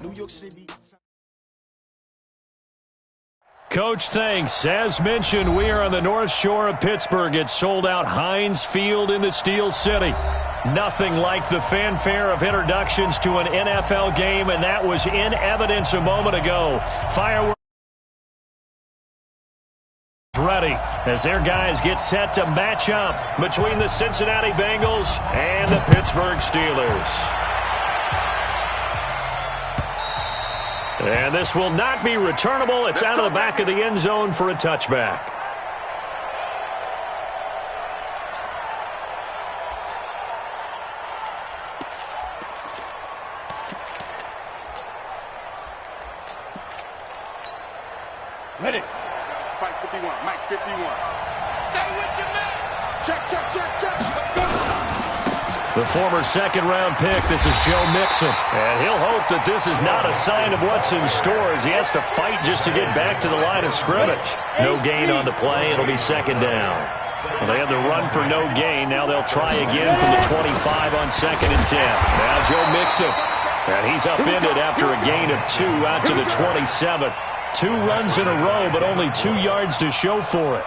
New York City. Coach, thanks. As mentioned, we are on the North Shore of Pittsburgh. It's sold out Heinz Field in the Steel City. Nothing like the fanfare of introductions to an NFL game, and that was in evidence a moment ago. Fireworks ready as their guys get set to match up between the Cincinnati Bengals and the Pittsburgh Steelers. And this will not be returnable. It's out of the back of the end zone for a touchback. Ready. Mike 51, Mike 51. Stay with your man. Check. The former second-round pick, this is Joe Mixon. And he'll hope that this is not a sign of what's in store as he has to fight just to get back to the line of scrimmage. No gain on the play. It'll be second down. Well, they had the run for no gain. Now they'll try again from the 25 on 2nd and 10. Now Joe Mixon. And he's upended after a gain of 2 out to the 27. 2 runs in a row, but only 2 yards to show for it.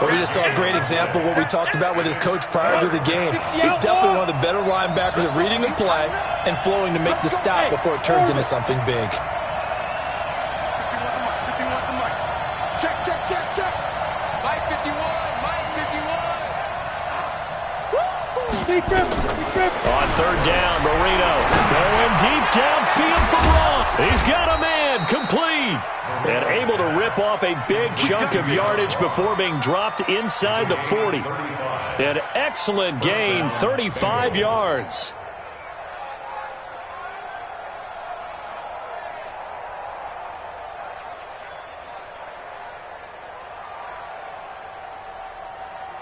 Well, we just saw a great example of what we talked about with his coach prior to the game. He's definitely one of the better linebackers at reading the play and flowing to make the stop before it turns into something big. Check. Mike 51, Mike 51. On 3rd down, Marino going deep downfield for Raw. He's got a man, complete. And able to rip off a big chunk of yardage before being dropped inside the 40. An excellent gain, 35 yards.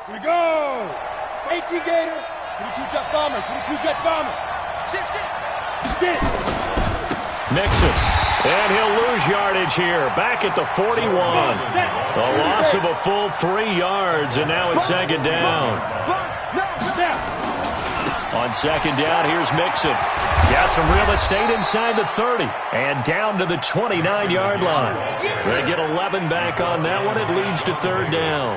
Here we go. 18 Gator. 22 Jet Bomber. 22 Jet Bomber. Shit. Mixon. And he'll lose yardage here. Back at the 41. A loss of a full 3 yards, and now it's second down. On second down, here's Mixon. Got some real estate inside the 30. And down to the 29-yard line. They get 11 back on that one. It leads to 3rd down.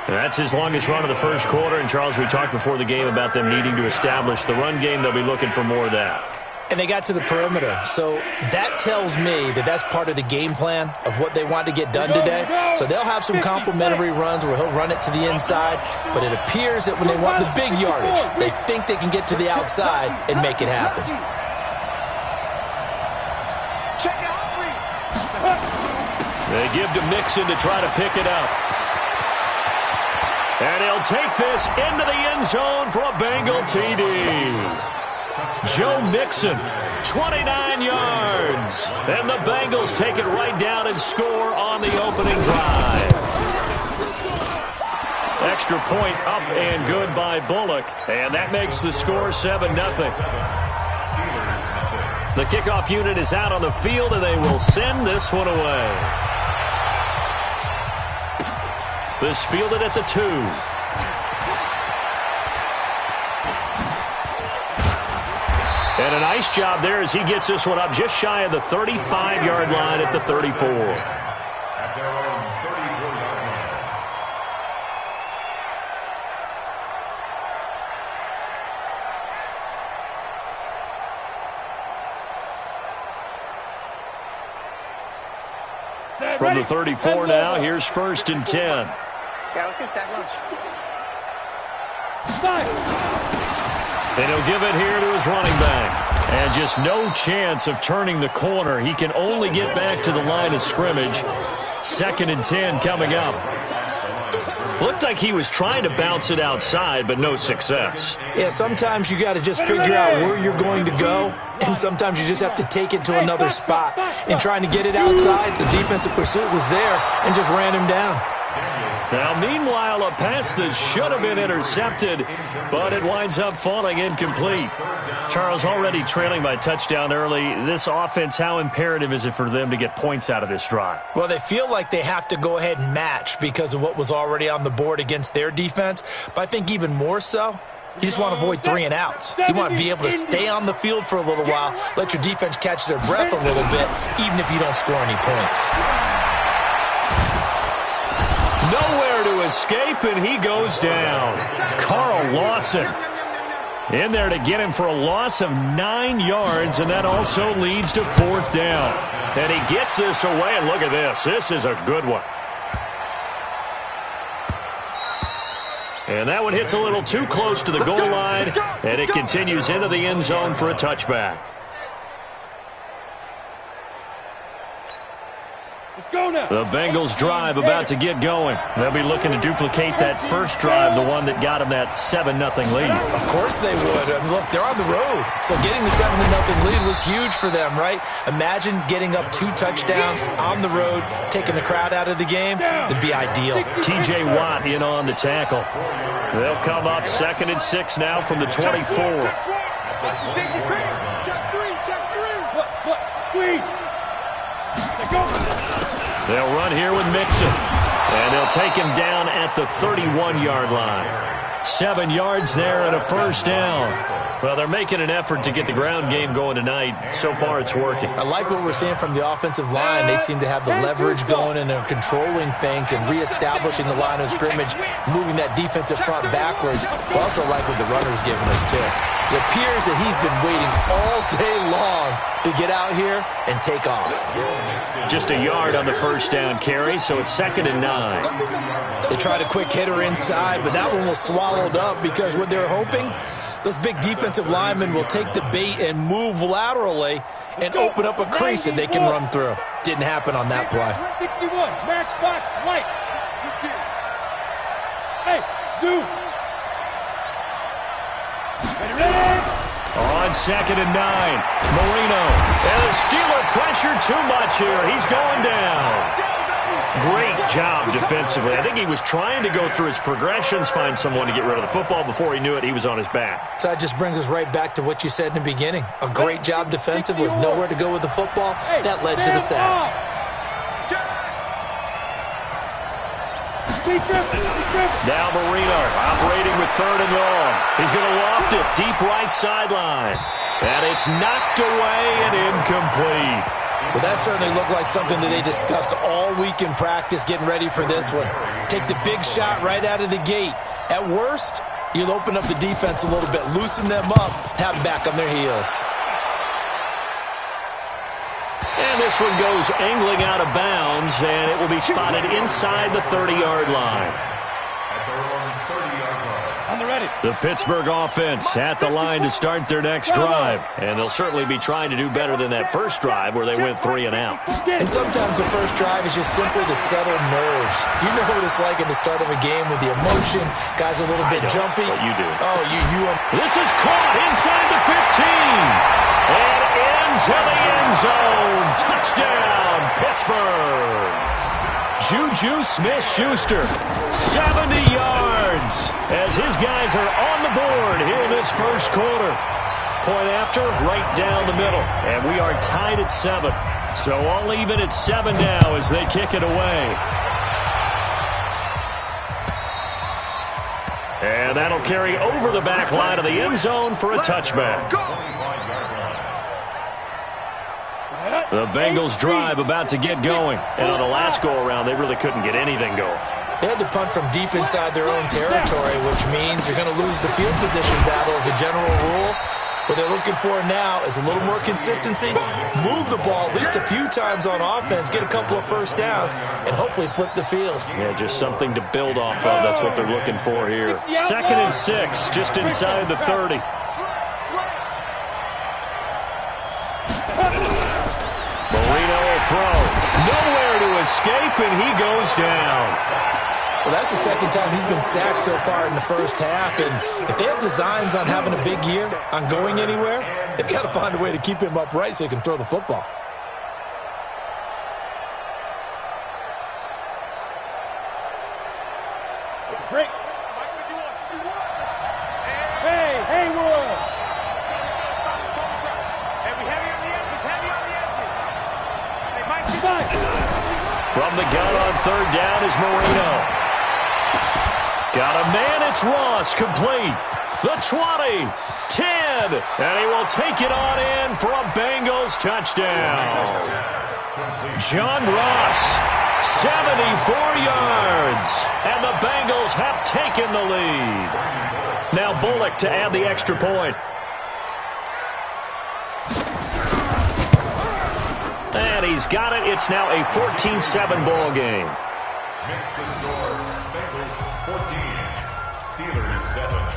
And that's his longest run of the first quarter. And, Charles, we talked before the game about them needing to establish the run game. They'll be looking for more of that. And they got to the perimeter. So that tells me that that's part of the game plan of what they want to get done today. So they'll have some complimentary runs where he'll run it to the inside. But it appears that when they want the big yardage, they think they can get to the outside and make it happen. They give to Mixon to try to pick it up. And he'll take this into the end zone for a Bengal TD. Joe Mixon, 29 yards. And the Bengals take it right down and score on the opening drive. Extra point up and good by Bullock. And that makes the score 7-0. The kickoff unit is out on the field, and they will send this one away. This fielded at the 2. And a nice job there as he gets this one up just shy of the 35-yard line at the 34. From the 34 now, here's 1st and 10. Yeah, let's get set lunch. And he'll give it here to his running back. And just no chance of turning the corner. He can only get back to the line of scrimmage. 2nd and 10 coming up. Looked like he was trying to bounce it outside, but no success. Yeah, sometimes you got to just figure out where you're going to go, and sometimes you just have to take it to another spot. And trying to get it outside, the defensive pursuit was there and just ran him down. Now, meanwhile, a pass that should have been intercepted, but it winds up falling incomplete. Charles, already trailing by touchdown early. This offense, how imperative is it for them to get points out of this drive? Well, they feel like they have to go ahead and match because of what was already on the board against their defense. But I think even more so, You just want to avoid 3 and outs. You want to be able to stay on the field for a little while, let your defense catch their breath a little bit, even if you don't score any points. Nowhere to escape, and he goes down. Carl Lawson in there to get him for a loss of 9 yards, and that also leads to 4th down. And he gets this away, and look at this. This is a good one. And that one hits a little too close to the goal line, and it continues into the end zone for a touchback. The Bengals drive about to get going. They'll be looking to duplicate that first drive, the one that got them that 7-0 lead. Of course they would. I mean, look, they're on the road. So getting the 7-0 lead was huge for them, right? Imagine getting up 2 touchdowns on the road, taking the crowd out of the game. It'd be ideal. T.J. Watt in on the tackle. They'll come up 2nd and 6 now from the 24. They'll run here with Mixon, and they'll take him down at the 31-yard line. 7 yards there and a 1st down. Well, they're making an effort to get the ground game going tonight. So far, it's working. I like what we're seeing from the offensive line. They seem to have the leverage going, and they're controlling things and reestablishing the line of scrimmage, moving that defensive front backwards. I also like what the runner's giving us, too. It appears that he's been waiting all day long to get out here and take off. Just a yard on the 1st down carry, so it's 2nd and 9. They tried a quick hitter inside, but that one was swallowed up because what they're hoping, those big defensive linemen will take the bait and move laterally and open up a crease that they can run through. Didn't happen on that play. 61, matchbox, white. Hey, Zoo. On 2nd and 9, Marino. And the Steeler pressure too much here. He's going down. Great job defensively. I think he was trying to go through his progressions, find someone to get rid of the football. Before he knew it, he was on his back. So that just brings us right back to what you said in the beginning. A great job defensively. Nowhere to go with the football. That led to the sack. Now Marino operating with 3rd and long. He's going to loft it deep right sideline. And it's knocked away and incomplete. Well, that certainly looked like something that they discussed all week in practice getting ready for this one. Take the big shot right out of the gate. At worst, you'll open up the defense a little bit, loosen them up, have them back on their heels. And this one goes angling out of bounds, and it will be spotted inside the 30-yard line. The Pittsburgh offense at the line to start their next drive. And they'll certainly be trying to do better than that first drive where they went 3 and out. And sometimes the first drive is just simply to settle nerves. You know what it's like at the start of a game with the emotion. Guys a little bit jumpy. But you do. Oh, you. This is caught inside the 15. And into the end zone. Touchdown, Pittsburgh. Juju Smith-Schuster, 70 yards, as his guys are on the board here in this first quarter. Point after, right down the middle, and we are tied at 7. So all even at 7 now as they kick it away. And that'll carry over the back line of the end zone for a touchback. The Bengals drive about to get going. And on the last go-around, they really couldn't get anything going. They had to punt from deep inside their own territory, which means you're going to lose the field position battle as a general rule. What they're looking for now is a little more consistency, move the ball at least a few times on offense, get a couple of first downs, and hopefully flip the field. Yeah, just something to build off of. That's what they're looking for here. 2nd and 6, just inside the 30. Marino will throw. Nowhere to escape, and he goes down. Well, that's the second time he's been sacked so far in the first half, and if they have designs on having a big year, on going anywhere, they've got to find a way to keep him upright so he can throw the football. Break. Hey, Haywood. From the gun on 3rd down is Marino. Got a man, it's Ross, complete. The 20, 10, and he will take it on in for a Bengals touchdown. John Ross, 74 yards, and the Bengals have taken the lead. Now Bullock to add the extra point. And he's got it. It's now a 14-7 ball game. Makes the score. Bengals 14, Steelers 7.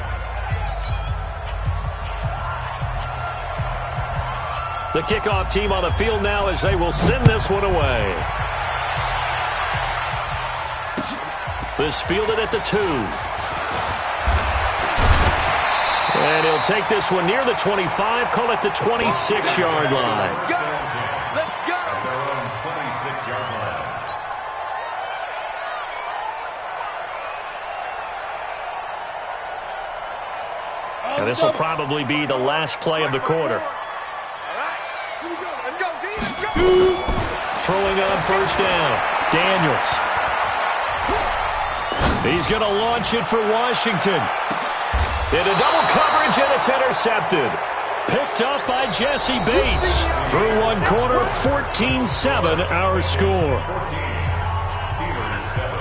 The kickoff team on the field now as they will send this one away. This fielded at the 2. And he'll take this one near the 25, call it the 26-yard line. Let's go. At their own 26-yard line. And this will probably be the last play of the quarter. Let's go. Throwing on first down, Daniels. He's going to launch it for Washington. Into double coverage, and it's intercepted. Picked up by Jesse Bates. Through one quarter, 14-7 our score. 14, Steelers 7.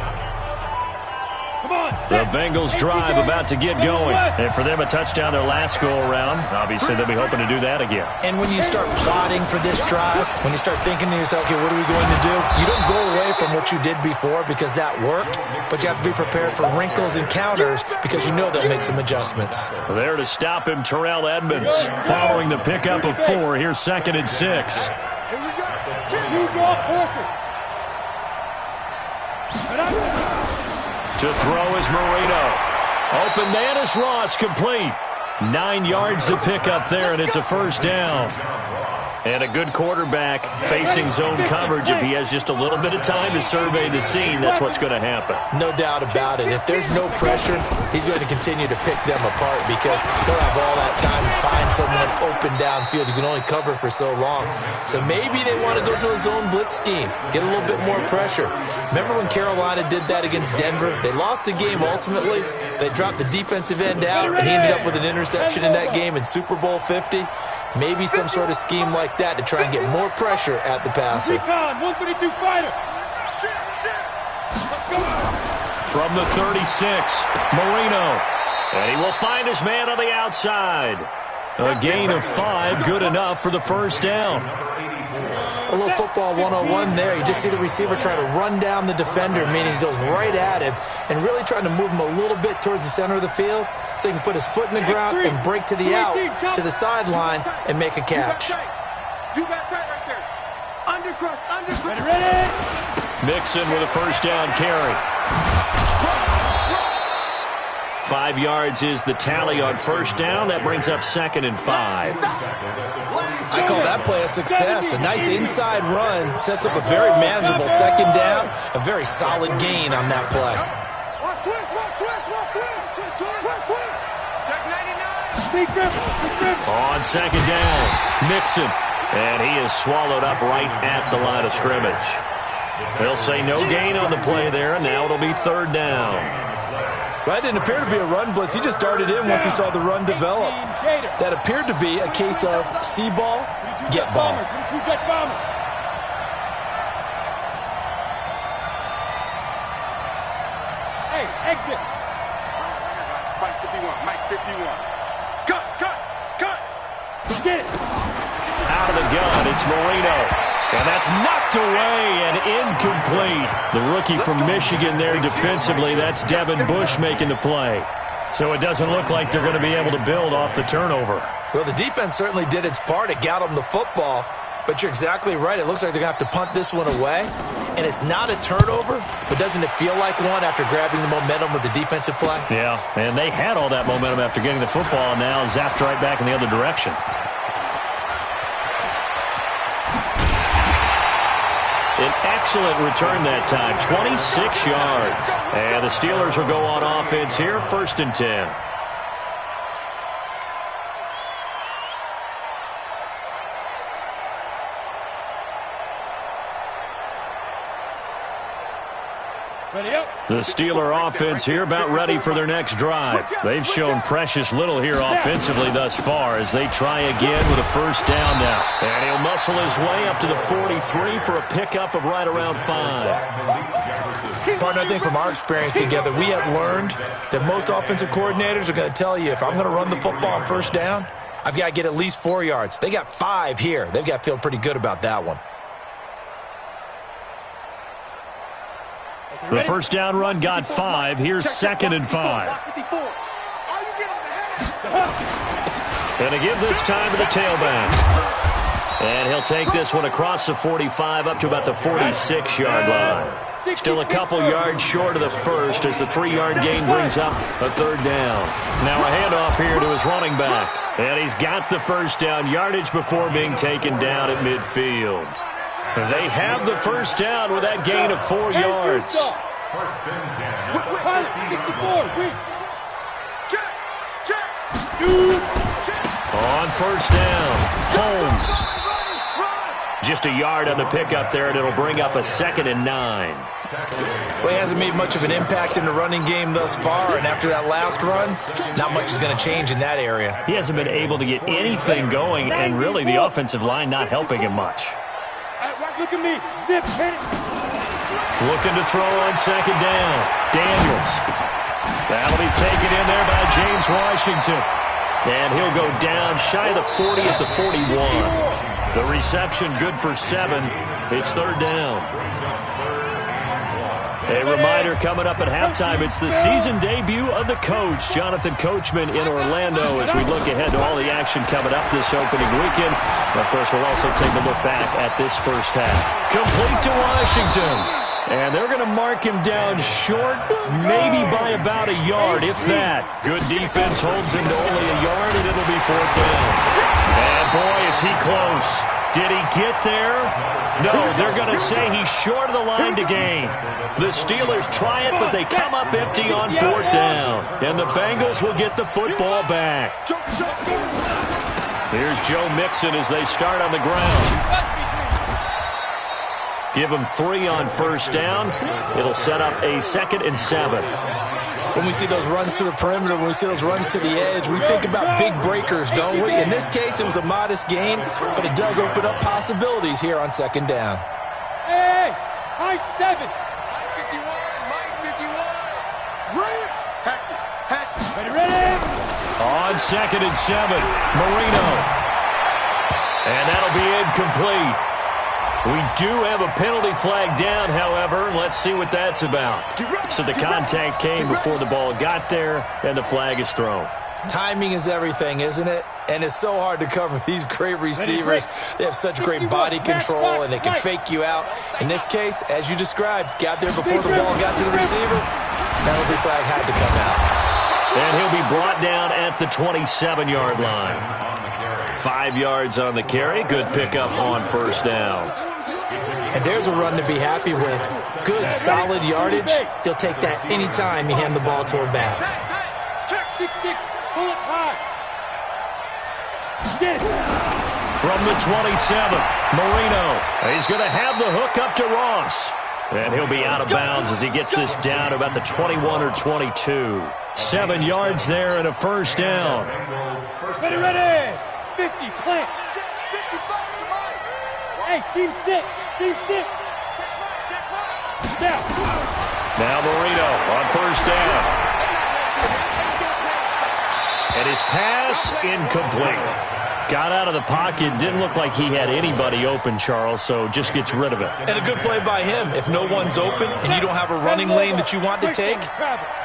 The Bengals drive about to get going. And for them, a touchdown their last go-around. Obviously, they'll be hoping to do that again. And when you start plotting for this drive, when you start thinking to yourself, okay, what are we going to do? You don't go away from what you did before because that worked, but you have to be prepared for wrinkles and counters because you know they'll make some adjustments. There to stop him, Terrell Edmonds. Following the pickup of 4, here's 2nd and 6. You draw Parker. To throw is Marino. Open man is Ross, complete. 9 yards to pick up there, and it's a first down. And a good quarterback facing zone coverage. If he has just a little bit of time to survey the scene, that's what's going to happen. No doubt about it. If there's no pressure, he's going to continue to pick them apart because they'll have all that time to find someone open downfield. You can only cover for so long. So maybe they want to go to a zone blitz scheme, get a little bit more pressure. Remember when Carolina did that against Denver? They lost the game ultimately. They dropped the defensive end out, and he ended up with an interception in that game in Super Bowl 50. Maybe some sort of scheme like that to try and get more pressure at the passer. 132 fighter. From the 36, Marino. And he will find his man on the outside. A gain of 5, good enough for the first down. A little football 101 there. You just see the receiver try to run down the defender, meaning he goes right at him and really trying to move him a little bit towards the center of the field so he can put his foot in the ground and break to the out, to the sideline, and make a catch. You got tight right there. Undercrush. Ready? Mixon with a first down carry. 5 yards is the tally on first down. That brings up 2nd and 5. I call that play a success. A nice inside run sets up a very manageable second down. A very solid gain on that play. Check 99. On second down, Mixon. And he is swallowed up right at the line of scrimmage. They'll say no gain on the play there, and now it'll be 3rd down. That didn't appear to be a run blitz. He just darted in once he saw the run develop. That appeared to be a case of see ball, get ball. Hey, exit. Mike 51. Cut. Get it. Out of the gun, it's Marino. And that's knocked away and incomplete. The rookie from Michigan there defensively. That's Devin Bush making the play. So it doesn't look like they're going to be able to build off the turnover. Well, the defense certainly did its part. It got them the football. But you're exactly right. It looks like they're going to have to punt this one away. And it's not a turnover, but doesn't it feel like one after grabbing the momentum with the defensive play? Yeah, and they had all that momentum after getting the football, and now zapped right back in the other direction. An excellent return that time, 26 yards. And the Steelers will go on offense here, 1st and 10. The Steeler offense here about ready for their next drive. They've shown precious little here offensively thus far as they try again with a first down now. And he'll muscle his way up to the 43 for a pickup of right around 5. Partner, I think from our experience together, we have learned that most offensive coordinators are going to tell you, if I'm going to run the football on first down, I've got to get at least 4 yards. They got 5 here. They've got to feel pretty good about that one. The first down run got 5. Here's 2nd and 5. And to give this time to the tailback. And he'll take this one across the 45 up to about the 46-yard line. Still a couple yards short of the first as the 3-yard gain brings up a third down. Now a handoff here to his running back. And he's got the first down yardage before being taken down at midfield. They have the first down with that gain of 4 yards. First and 64. On first down, Holmes. Just a yard on the pickup there, and it'll bring up a 2nd and 9. Well, he hasn't made much of an impact in the running game thus far, and after that last run, not much is going to change in that area. He hasn't been able to get anything going, and really the offensive line not helping him much. Look at me. Zip, hit it. Looking to throw on 2nd down. Daniels. That'll be taken in there by James Washington. And he'll go down shy of the 40 at the 41. The reception good for 7. It's 3rd down. A reminder coming up at halftime, it's the season debut of the coach, Jonathan Coachman, in Orlando, as we look ahead to all the action coming up this opening weekend. Of course, we'll also take a look back at this first half. Complete to Washington. And they're going to mark him down short, maybe by about a yard, if that. Good defense holds him to only a yard, and it'll be 4th down. And boy, is he close. Did he get there? No, they're going to say he's short of the line to gain. The Steelers try it, but they come up empty on 4th down. And the Bengals will get the football back. Here's Joe Mixon as they start on the ground. Give him 3 on first down. It'll set up a 2nd and 7. When we see those runs to the perimeter, when we see those runs to the edge, we think about big breakers, don't we? In this case, it was a modest gain, but it does open up possibilities here on 2nd down. Hey, high 7. Mike 51, Mike 51. Ready? Hatch it. Ready? On 2nd and 7, Marino. And that'll be incomplete. We do have a penalty flag down, however. Let's see what that's about. So the contact came before the ball got there, and the flag is thrown. Timing is everything, isn't it? And it's so hard to cover these great receivers. They have such great body control, and they can fake you out. In this case, as you described, got there before the ball got to the receiver. Penalty flag had to come out. And he'll be brought down at the 27-yard line. 5 yards on the carry. Good pickup on first down. And there's a run to be happy with. Good, solid yardage. He'll take that anytime you hand the ball to a back. Check 6-6. Pull it high. From the 27, Marino. He's going to have the hook up to Ross. And he'll be out of bounds as he gets this down to about the 21 or 22. 7 yards there and a first down. Ready. 50, plant. Hey, seam 6. Now Marino on first down. And his pass incomplete. Got out of the pocket. Didn't look like he had anybody open, Charles, so just gets rid of it. And a good play by him. If no one's open and you don't have a running lane that you want to take,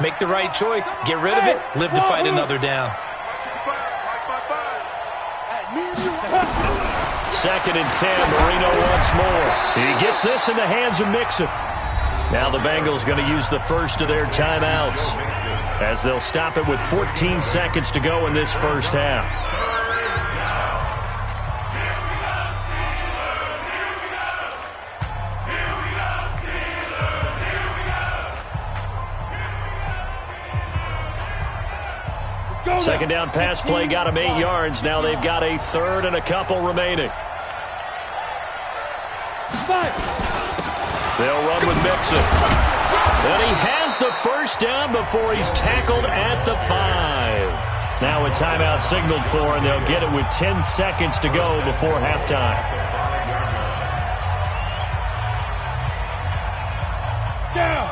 make the right choice. Get rid of it. Live to fight another down. 2nd and 10, Marino once more. He gets this in the hands of Mixon. Now the Bengals going to use the first of their timeouts as they'll stop it with 14 seconds to go in this first half. Second down pass play got him 8 yards. Now they've got a 3rd and a couple remaining. They'll run with Mixon. And he has the first down before he's tackled at the 5. Now a timeout signaled for, and they'll get it with 10 seconds to go before halftime. Down.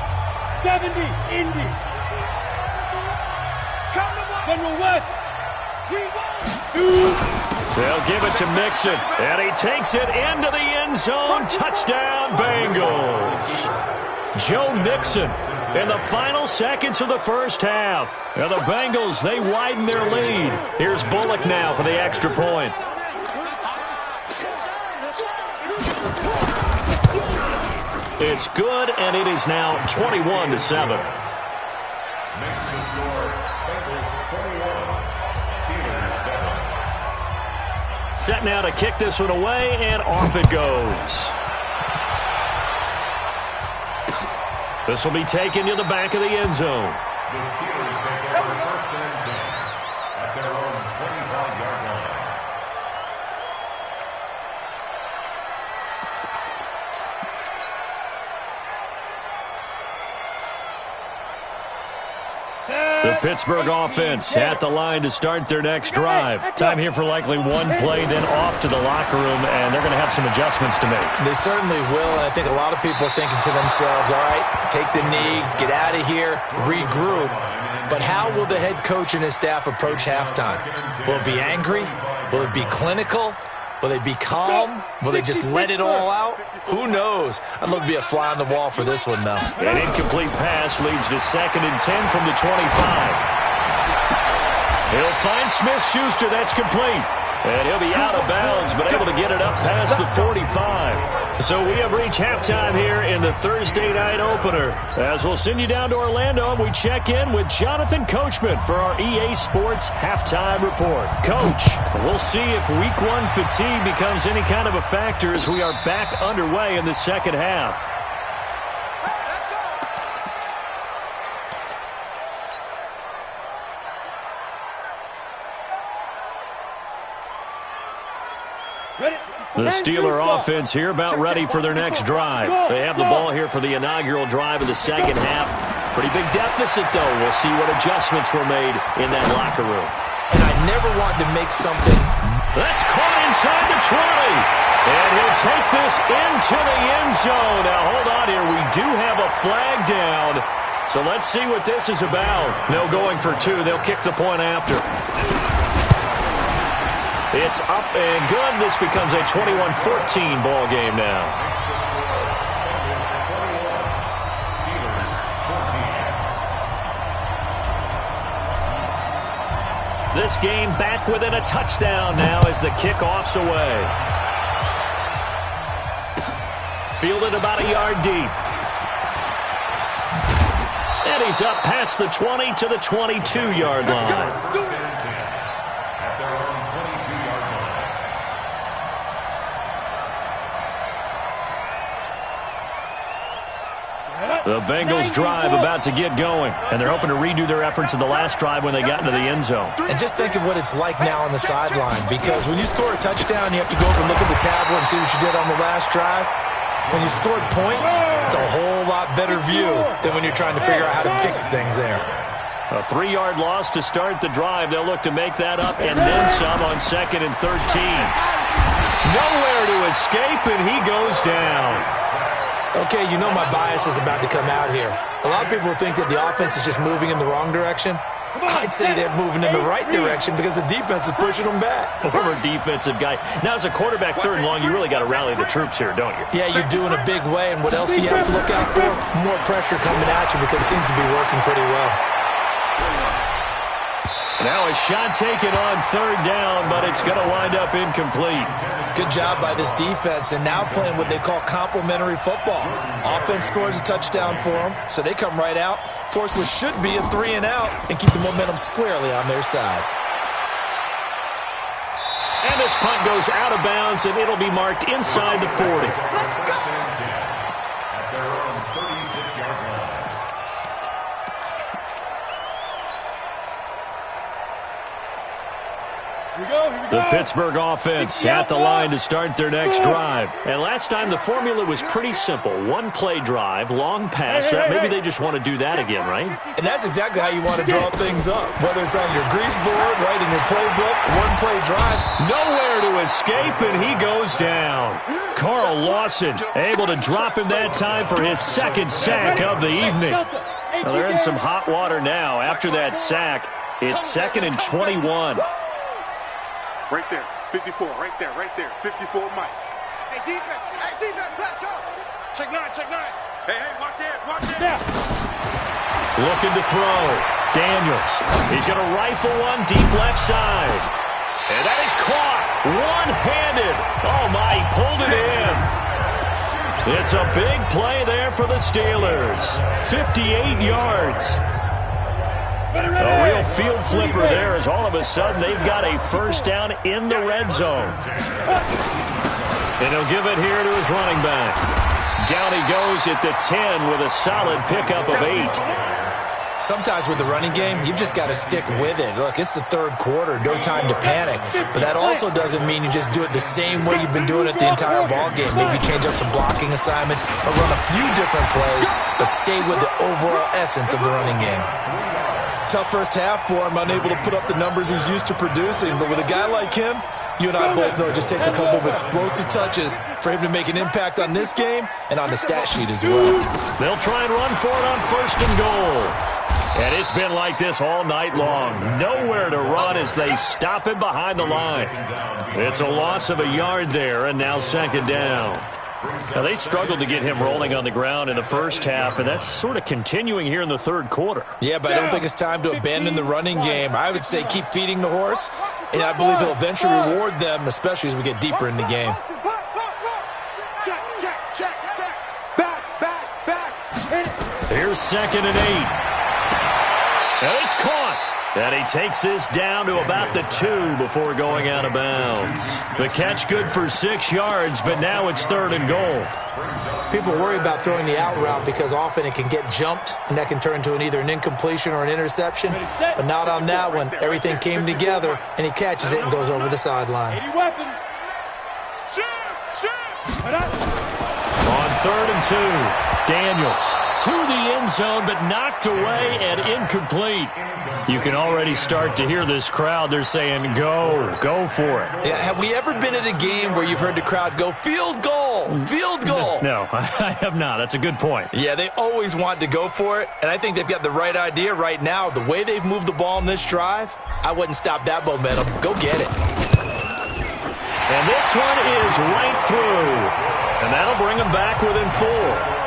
70. Indy. General West. 3-1. They'll give it to Mixon, and he takes it into the end zone. Touchdown, Bengals. Joe Mixon in the final seconds of the first half. And the Bengals, they widen their lead. Here's Bullock now for the extra point. It's good, and it is now 21-7. Set now to kick this one away, and off it goes. This will be taken to the back of the end zone. The Steelers take over 1st and 10 at their own 25-yard line. The Pittsburgh offense at the line to start their next drive. Time here for likely one play, then off to the locker room, and they're going to have some adjustments to make. They certainly will, and I think a lot of people are thinking to themselves, all right, take the knee, get out of here, regroup. But how will the head coach and his staff approach halftime? Will it be angry? Will it be clinical? Will they be calm? Will they just let it all out? Who knows? I'd love to be a fly on the wall for this one, though. An incomplete pass leads to 2nd and 10 from the 25. He'll find Smith-Schuster. That's complete. And he'll be out of bounds, but able to get it up past the 45. So we have reached halftime here in the Thursday night opener. As we'll send you down to Orlando, we check in with Jonathan Coachman for our EA Sports Halftime Report. Coach, we'll see if Week 1 fatigue becomes any kind of a factor as we are back underway in the second half. The Steeler offense here about ready for their next drive. They have the ball here for the inaugural drive of the second half. Pretty big deficit, though. We'll see what adjustments were made in that locker room. And I never want to make something. That's caught inside the 20. And he'll take this into the end zone. Now, hold on here. We do have a flag down. So let's see what this is about. No going for 2. They'll kick the point after. It's up and good. This becomes a 21-14 ball game now. This game back within a touchdown now as the kickoff's away. Fielded about a yard deep. And he's up past the 20 to the 22-yard line. The Bengals drive about to get going, and they're hoping to redo their efforts in the last drive when they got into the end zone. And just think of what it's like now on the sideline, because when you score a touchdown, you have to go over and look at the tablet and see what you did on the last drive. When you scored points, it's a whole lot better view than when you're trying to figure out how to fix things there. A 3-yard loss to start the drive. They'll look to make that up and then some on 2nd and 13. Nowhere to escape, and he goes down. Okay, you know my bias is about to come out here. A lot of people think that the offense is just moving in the wrong direction. I'd say they're moving in the right direction because the defense is pushing them back. Former defensive guy. Now, as a quarterback, 3rd and long, you really got to rally the troops here, don't you? Yeah, you're doing a big way, and what else do you have to look out for? More pressure coming at you because it seems to be working pretty well. Now a shot taken on 3rd down, but it's going to wind up incomplete. Good job by this defense, and now playing what they call complementary football. Offense scores a touchdown for them, so they come right out, force what should be a 3-and-out, and keep the momentum squarely on their side. And this punt goes out of bounds, and it'll be marked inside the 40. At their own 36-yard line. Here we go. The Pittsburgh offense at the line to start their next drive. And last time the formula was pretty simple. One play drive, long pass. Maybe they just want to do that again, right? And that's exactly how you want to draw things up. Whether it's on your grease board, right in your playbook, one play drives. Nowhere to escape, and he goes down. Carl Lawson able to drop him that time for his second sack of the evening. Well, they're in some hot water now. After that sack, it's 2nd and 21. Right there, 54, right there, 54, Mike. Hey, defense, let's go. Check nine. Hey, watch this. Looking to throw. Daniels. He's going to rifle one deep left side. And that is caught. One-handed. Oh, my, he pulled it in. It's a big play there for the Steelers. 58 yards. A real field flipper there as all of a sudden they've got a first down in the red zone. And he'll give it here to his running back. Down he goes at the 10 with a solid pickup of 8. Sometimes with the running game, you've just got to stick with it. Look, it's the third quarter, no time to panic. But that also doesn't mean you just do it the same way you've been doing it the entire ball game. Maybe change up some blocking assignments or run a few different plays, but stay with the overall essence of the running game. Tough first half for him, unable to put up the numbers he's used to producing. But with a guy like him, you and I both know it just takes a couple of explosive touches for him to make an impact on this game and on the stat sheet as well. They'll try and run for it on 1st and goal. And it's been like this all night long. Nowhere to run as they stop him behind the line. It's a loss of a yard there, and now 2nd down. Now, they struggled to get him rolling on the ground in the first half, and that's sort of continuing here in the third quarter. Yeah, but I don't think it's time to abandon the running game. I would say keep feeding the horse, and I believe he'll eventually reward them, especially as we get deeper in the game. Check. Back. Here's 2nd and 8. And it's caught. And he takes this down to about the 2 before going out of bounds. The catch good for 6 yards, but now it's 3rd and goal. People worry about throwing the out route because often it can get jumped, and that can turn into either an incompletion or an interception. But not on that one. Everything came together, and he catches it and goes over the sideline. On 3rd and 2, Daniels to the end zone, but knocked away and incomplete. You can already start to hear this crowd. They're saying, go for it. Yeah, have we ever been at a game where you've heard the crowd go, field goal? No, I have not. That's a good point. Yeah, they always want to go for it, and I think they've got the right idea right now. The way they've moved the ball in this drive, I wouldn't stop that momentum. Go get it. And this one is right through, and that'll bring them back within 4.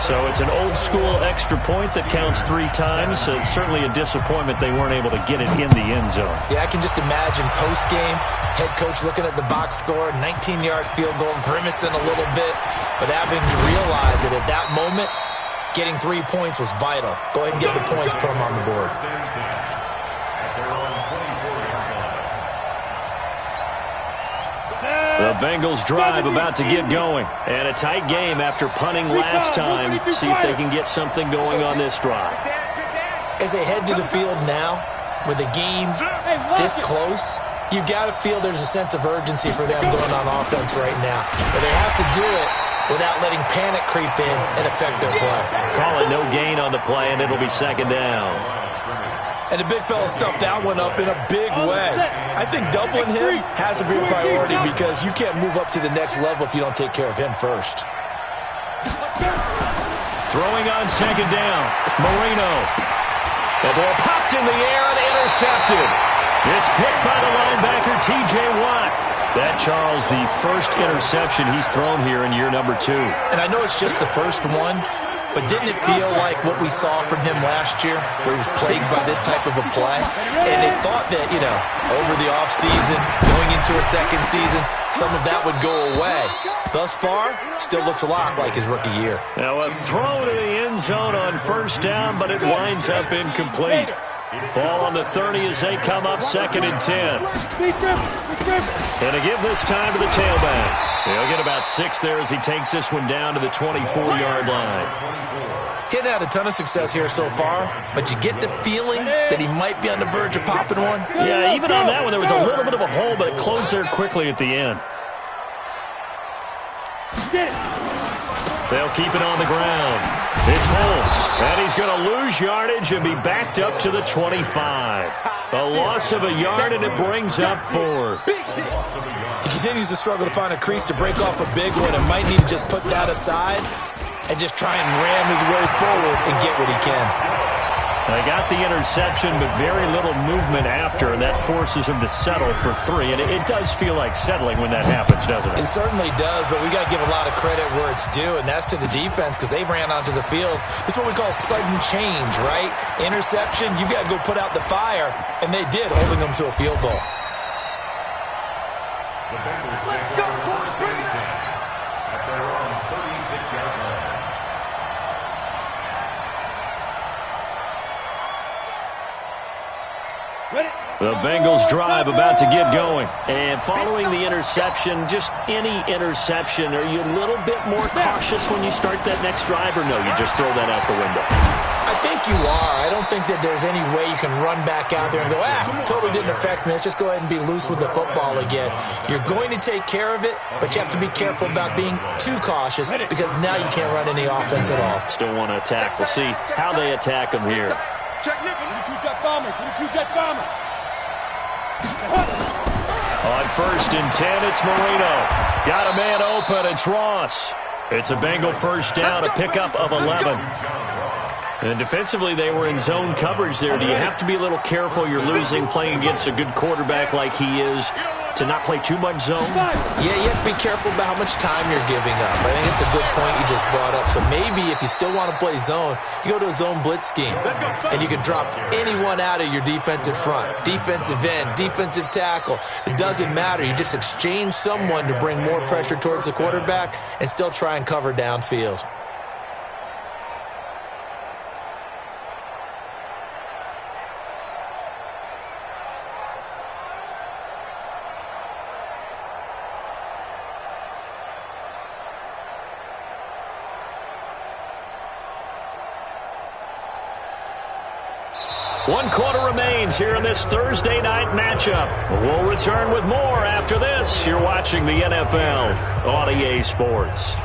So it's an old-school extra point that counts 3 times. So it's certainly a disappointment they weren't able to get it in the end zone. Yeah, I can just imagine post-game, head coach looking at the box score, 19-yard field goal, grimacing a little bit, but having to realize that at that moment, getting 3 points was vital. Go ahead and get the points, put them on the board. The Bengals drive about to get going. And a tight game after punting last time. See if they can get something going on this drive. As they head to the field now, with the game this close, you've got to feel there's a sense of urgency for them going on offense right now. But they have to do it without letting panic creep in and affect their play. Call it no gain on the play, and it'll be 2nd down. And the big fella stuffed that one up in a big way. I think doubling him has to be a priority because you can't move up to the next level if you don't take care of him first. Throwing on 2nd down, Marino. The ball popped in the air and intercepted. It's picked by the linebacker, T.J. Watt. That, Charles, the first interception he's thrown here in year number 2. And I know it's just the first one, but didn't it feel like what we saw from him last year, where he was plagued by this type of a play? And they thought that, over the offseason, going into a second season, some of that would go away. Thus far, still looks a lot like his rookie year. Now a throw to the end zone on 1st down, but it winds up incomplete. Ball on the 30 as they come up 2nd and 10. And to give this time to the tailback. He'll get about 6 there as he takes this one down to the 24-yard line. He hadn't had a ton of success here so far, but you get the feeling that he might be on the verge of popping one. Yeah, even on that one, there was a little bit of a hole, but it closed there quickly at the end. They'll keep it on the ground. It's Holmes, and he's going to lose yardage and be backed up to the 25. A loss of a yard, and it brings up 4th. He continues to struggle to find a crease to break off a big one and might need to just put that aside and just try and ram his way forward and get what he can. They got the interception, but very little movement after, and that forces him to settle for 3. And it does feel like settling when that happens, doesn't it? It certainly does, but we got to give a lot of credit where it's due, and that's to the defense because they ran onto the field. This is what we call sudden change, right? Interception, you got to go put out the fire, and they did, holding them to a field goal. The Bengals take over first and 10 at their own 36-yard line. The Bengals drive about to get going. And following the interception, just any interception, are you a little bit more cautious when you start that next drive, or no, you just throw that out the window? I think you are. I don't think that there's any way you can run back out there and go, totally didn't affect me. Let's just go ahead and be loose with the football again. You're going to take care of it, but you have to be careful about being too cautious because now you can't run any offense at all. Still want to attack. We'll see how they attack them here. Check nickel. 22-jet bomber. 22-jet bomber. On first and 10, it's Marino. Got a man open. It's Ross. It's a Bengal first down, a pickup of 11. And defensively, they were in zone coverage there. Do you have to be a little careful? You're losing, playing against a good quarterback like he is, to not play too much zone? Yeah, you have to be careful about how much time you're giving up. I think it's a good point you just brought up. So maybe if you still want to play zone, you go to a zone blitz scheme, and you can drop anyone out of your defensive front, defensive end, defensive tackle. It doesn't matter. You just exchange someone to bring more pressure towards the quarterback and still try and cover downfield. One quarter remains here in this Thursday night matchup. We'll return with more after this. You're watching the NFL on EA Sports.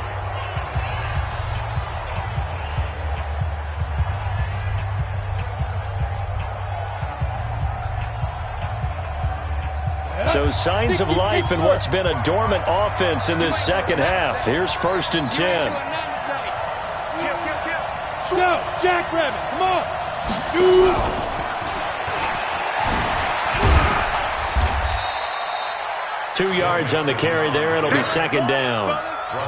So signs of life in what's been a dormant offense in this second half. Here's first and 10. Go, Jackrabbit, come on. Shoot. 2 yards on the carry there. It'll be second down.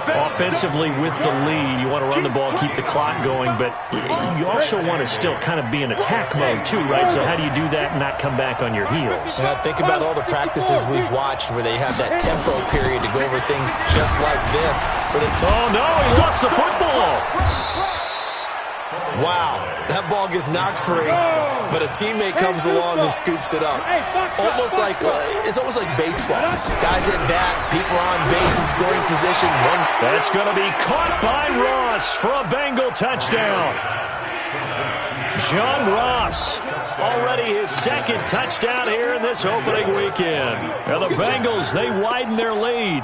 Offensively with the lead, you want to run the ball, keep the clock going, but you also want to still kind of be in attack mode too, right? So how do you do that and not come back on your heels? Yeah, think about all the practices we've watched where they have that tempo period to go over things just like this. Oh, no, he lost the football. Wow, that ball gets knocked free, but a teammate comes along and scoops it up. It's almost like baseball. Guys at bat, people are on base in scoring position. That's going to be caught by Ross for a Bengal touchdown. John Ross, already his second touchdown here in this opening weekend. Now the Bengals, they widen their lead.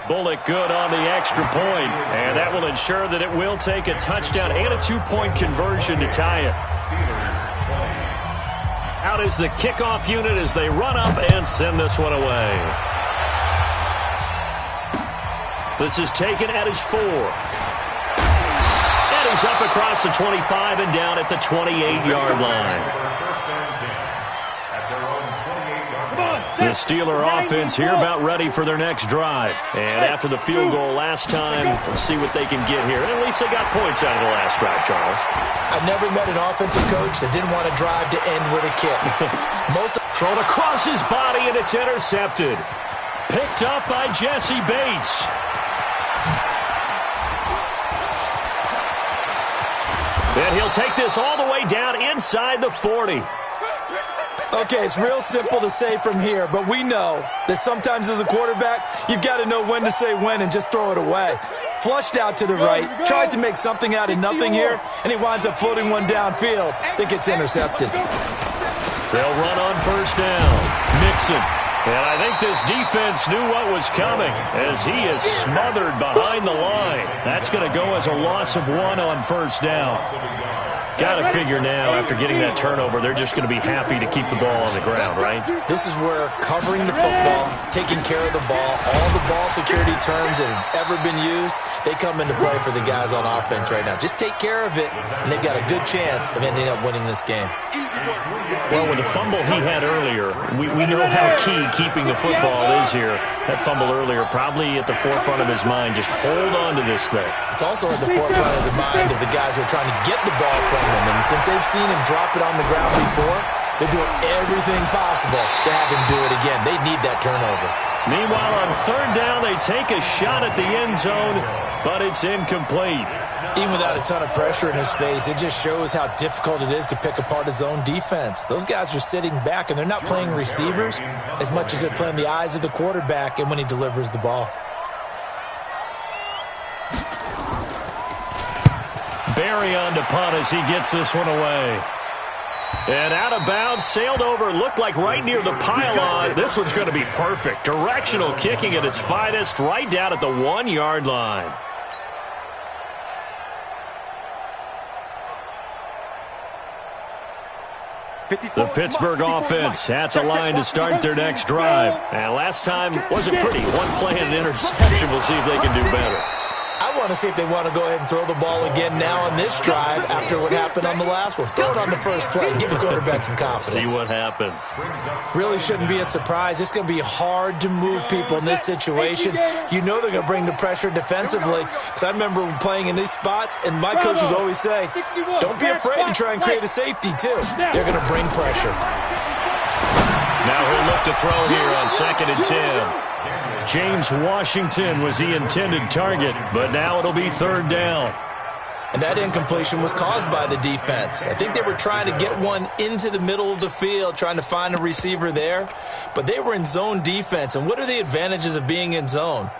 Bullock good on the extra point, and that will ensure that it will take a touchdown and a 2-point conversion to tie it. Out is the kickoff unit as they run up and send this one away. This is taken at his 4. And he's up across the 25 and down at the 28-yard line. The Steeler offense here about ready for their next drive. And after the field goal last time, we'll see what they can get here. And at least they got points out of the last drive, Charles. I've never met an offensive coach that didn't want to drive to end with a kick. Thrown across his body, and it's intercepted. Picked up by Jesse Bates. And he'll take this all the way down inside the 40. Okay, it's real simple to say from here, but we know that sometimes as a quarterback, you've got to know when to say when and just throw it away. Flushed out to the right, tries to make something out of nothing here, and he winds up floating one downfield that gets intercepted. They'll run on first down. Mixon. And I think this defense knew what was coming as he is smothered behind the line. That's going to go as a loss of 1 on first down. Got to figure now, after getting that turnover, they're just going to be happy to keep the ball on the ground, right? This is where covering the football, taking care of the ball, all the ball security terms that have ever been used, they come into play for the guys on offense right now. Just take care of it, and they've got a good chance of ending up winning this game. Well, with the fumble he had earlier, we know how key keeping the football is here. That fumble earlier probably at the forefront of his mind. Just hold on to this thing. It's also at the forefront of the mind of the guys who are trying to get the ball from him. And since they've seen him drop it on the ground before, they're doing everything possible to have him do it again. They need that turnover. Meanwhile, on third down, they take a shot at the end zone, but it's incomplete. Even without a ton of pressure in his face, it just shows how difficult it is to pick apart his own defense. Those guys are sitting back, and they're not playing receivers as much as they're playing the eyes of the quarterback and when he delivers the ball. Barry on to punt as he gets this one away. And out of bounds, sailed over, looked like right near the pylon. This one's going to be perfect. Directional kicking at its finest, right down at the 1-yard line. The Pittsburgh offense at the line to start their next drive. And last time wasn't pretty. One play and an interception. We'll see if they can do better. I want to see if they want to go ahead and throw the ball again now on this drive after what happened on the last one. Throw it on the first play. Give the quarterback some confidence. See what happens. Really shouldn't be a surprise. It's going to be hard to move people in this situation. You know they're going to bring the pressure defensively. Because I remember playing in these spots, and my coaches always say, don't be afraid to try and create a safety, too. They're going to bring pressure. Now he'll look to throw here on 2nd and 10. James Washington was the intended target, but now it'll be 3rd down. And that incompletion was caused by the defense. I think they were trying to get one into the middle of the field, trying to find a receiver there. But they were in zone defense. And what are the advantages of being in zone?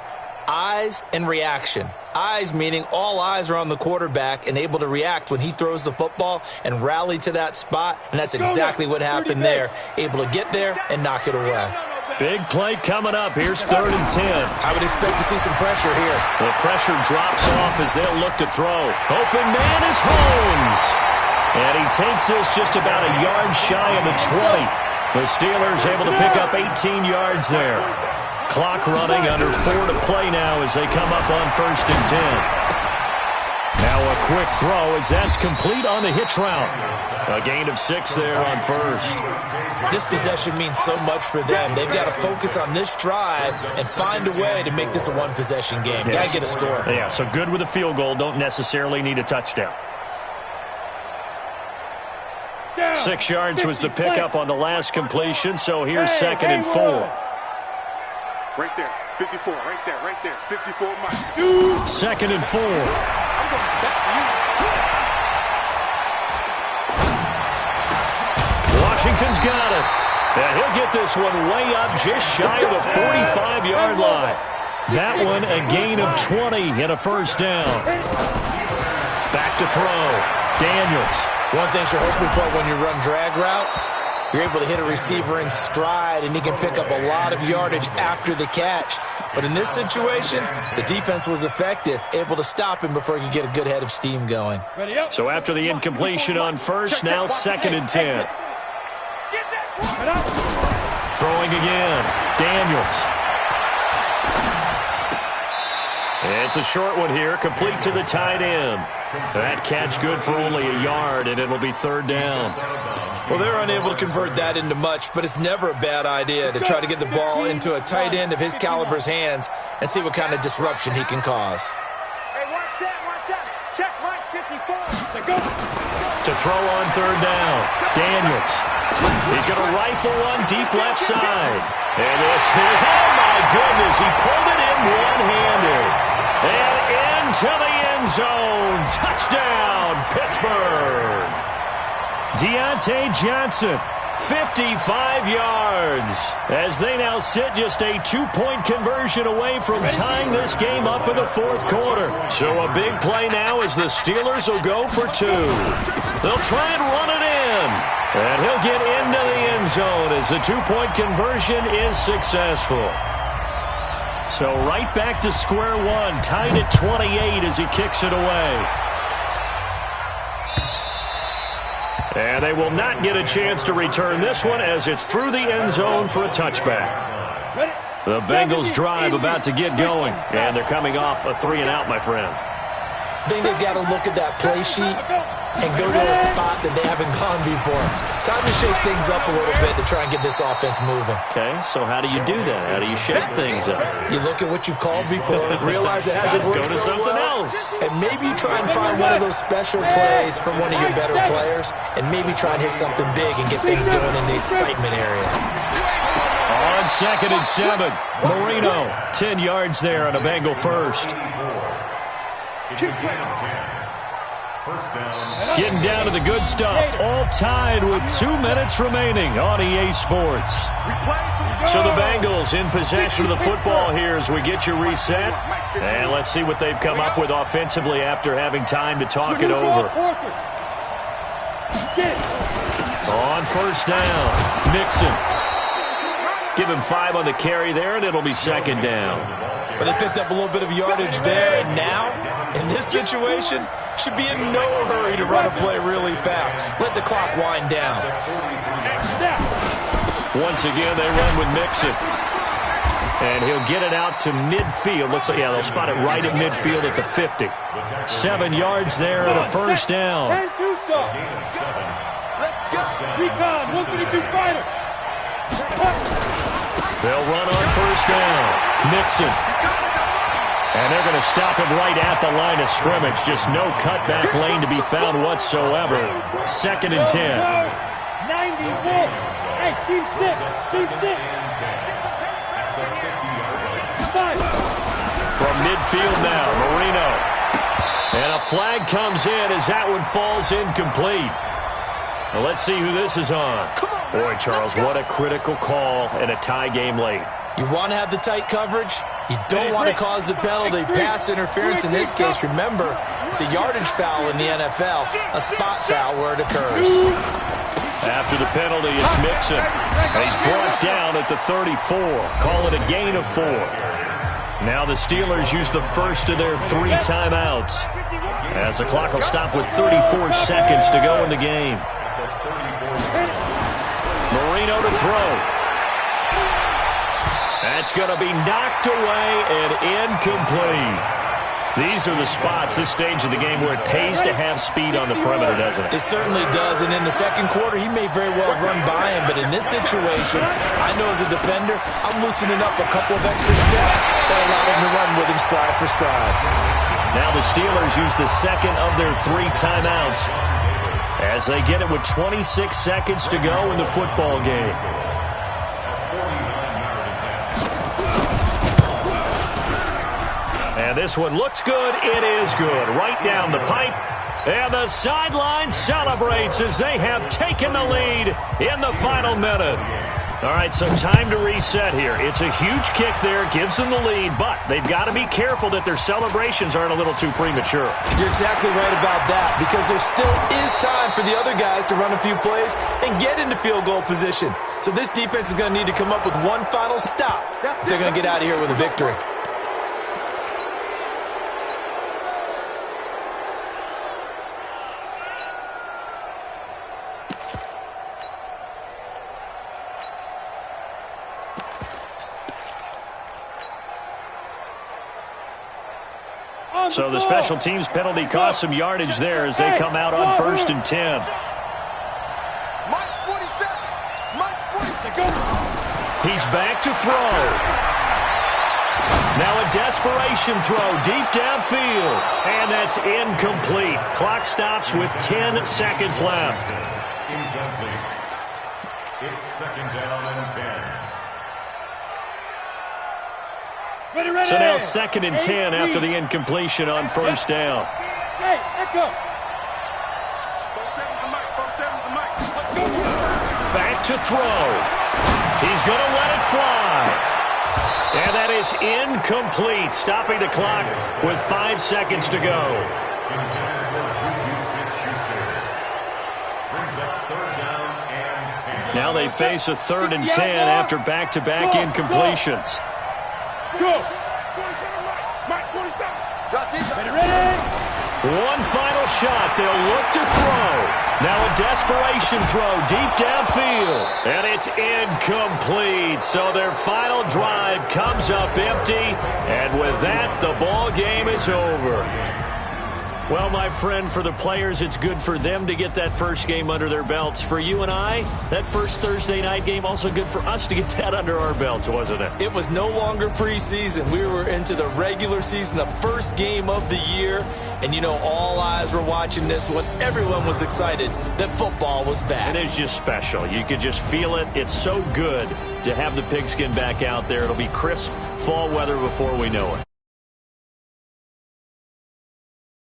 Eyes and reaction. Eyes meaning all eyes are on the quarterback and able to react when he throws the football and rally to that spot. And that's exactly what happened there. Able to get there and knock it away. Big play coming up. Here's 3rd and 10. I would expect to see some pressure here. The pressure drops off as they'll look to throw. Open man is Holmes. And he takes this just about a yard shy of the 20. The Steelers able to pick up 18 yards there. Clock running, under 4 to play now as they come up on 1st and 10. Now a quick throw as that's complete on the hitch route. A gain of 6 there on 1st. This possession means so much for them. They've got to focus on this drive and find a way to make this a one-possession game. Yes. Got to get a score. Yeah, so good with a field goal. Don't necessarily need a touchdown. 6 yards was the pickup on the last completion, so here's 2nd and 4. Right there, 54, right there, 54 miles. 2nd and 4. I'm going back to you. Washington's got it. And he'll get this one way up just shy of the 45-yard line. That one a gain of 20 and a 1st down. Back to throw. Daniels. One thing you're hoping for when you run drag routes, you're able to hit a receiver in stride, and he can pick up a lot of yardage after the catch. But in this situation, the defense was effective, able to stop him before he could get a good head of steam going. So after the incompletion on 1st, now 2nd and 10. Throwing again. Daniels. It's a short one here, complete to the tight end. That catch good for only a yard, and it'll be 3rd down. Well, they're unable to convert that into much, but it's never a bad idea to try to get the ball into a tight end of his caliber's hands and see what kind of disruption he can cause. Hey, watch that. Check right 54. To throw on 3rd down. Daniels. He's going to rifle one deep left side. And this is, oh my goodness, he pulled it in one-handed. And into the end zone. Touchdown, Pittsburgh. Deontay Johnson 55 yards, as they now sit just a 2-point conversion away from tying this game up in the fourth quarter. So a big play now as the Steelers will go for 2. They'll try and run it in, and he'll get into the end zone as the 2-point conversion is successful. So right back to square one, tied at 28 as he kicks it away. And they will not get a chance to return this one as it's through the end zone for a touchback. The Bengals drive about to get going, and they're coming off a 3-and-out, my friend. I think they've got to look at that play sheet and go to a spot that they haven't gone before. Time to shake things up a little bit to try and get this offense moving. Okay, so how do you do that? How do you shake things up? You look at what you've called before, realize it hasn't worked Go to so something well, else. and maybe try and find one of those special plays from one of your better players, and maybe try and hit something big and get things going in the excitement area. On 2nd and 7, Marino, 10 yards there on a Bengal first. Getting down to the good stuff, all tied with 2 minutes remaining on EA Sports. So the Bengals in possession of the football here as we get you reset. And let's see what they've come up with offensively after having time to talk it over. On first down, Mixon. Give him 5 on the carry there, and it'll be 2nd down. But they picked up a little bit of yardage there, and now, in this situation, should be in no hurry to run a play really fast. Let the clock wind down. Once again, they run with Mixon. And he'll get it out to midfield. Looks like, yeah, they'll spot it right at midfield at the 50. 7 yards there and a first down. 10-2 stop. Recon, 132 fighter. They'll run on first down. Mixon. And they're going to stop him right at the line of scrimmage. Just no cutback lane to be found whatsoever. 2nd and 10. 91. Hey, team 6. Team 6. From midfield now, Marino. And a flag comes in as that one falls incomplete. Well, let's see who this is on. Boy, Charles, what a critical call and a tie game late. You want to have the tight coverage. You don't want to cause the penalty. Pass interference in this case, remember, it's a yardage foul in the NFL, a spot foul where it occurs. After the penalty, it's Mixon. And he's brought down at the 34. Call it a gain of 4. Now the Steelers use the first of their 3 timeouts, as the clock will stop with 34 seconds to go in the game. Marino to throw. That's going to be knocked away and incomplete. These are the spots, this stage of the game, where it pays to have speed on the perimeter, doesn't it? It certainly does, and in the second quarter, he may very well run by him, but in this situation, I know as a defender, I'm loosening up a couple of extra steps that allow him to run with him stride for stride. Now the Steelers use the second of their 3 timeouts as they get it with 26 seconds to go in the football game. And this one looks good. It is good. Right down the pipe. And the sideline celebrates as they have taken the lead in the final minute. All right, so time to reset here. It's a huge kick there. Gives them the lead, but they've got to be careful that their celebrations aren't a little too premature. You're exactly right about that, because there still is time for the other guys to run a few plays and get into field goal position. So this defense is going to need to come up with one final stop if they're going to get out of here with a victory. So the special teams penalty cost some yardage there as they come out on 1st and 10. He's back to throw. Now a desperation throw deep downfield. And that's incomplete. Clock stops with 10 seconds left. Incomplete. It's 2nd down and 10. So now 2nd and 10 after the incompletion on 1st down. Hey, echo. Back look to throw. He's going to let it fly. And that is incomplete, stopping the clock with 5 seconds to go. Now they face a 3rd and 10 after back-to-back incompletions. Go. Ready? One final shot. They'll look to throw. Now a desperation throw deep downfield. And it's incomplete. So their final drive comes up empty. And with that, the ball game is over. Well, my friend, for the players, it's good for them to get that first game under their belts. For you and I, that first Thursday night game, also good for us to get that under our belts, wasn't it? It was no longer preseason. We were into the regular season, the first game of the year. And, you know, all eyes were watching this one. Everyone was excited that football was back. And it's just special. You could just feel it. It's so good to have the pigskin back out there. It'll be crisp fall weather before we know it.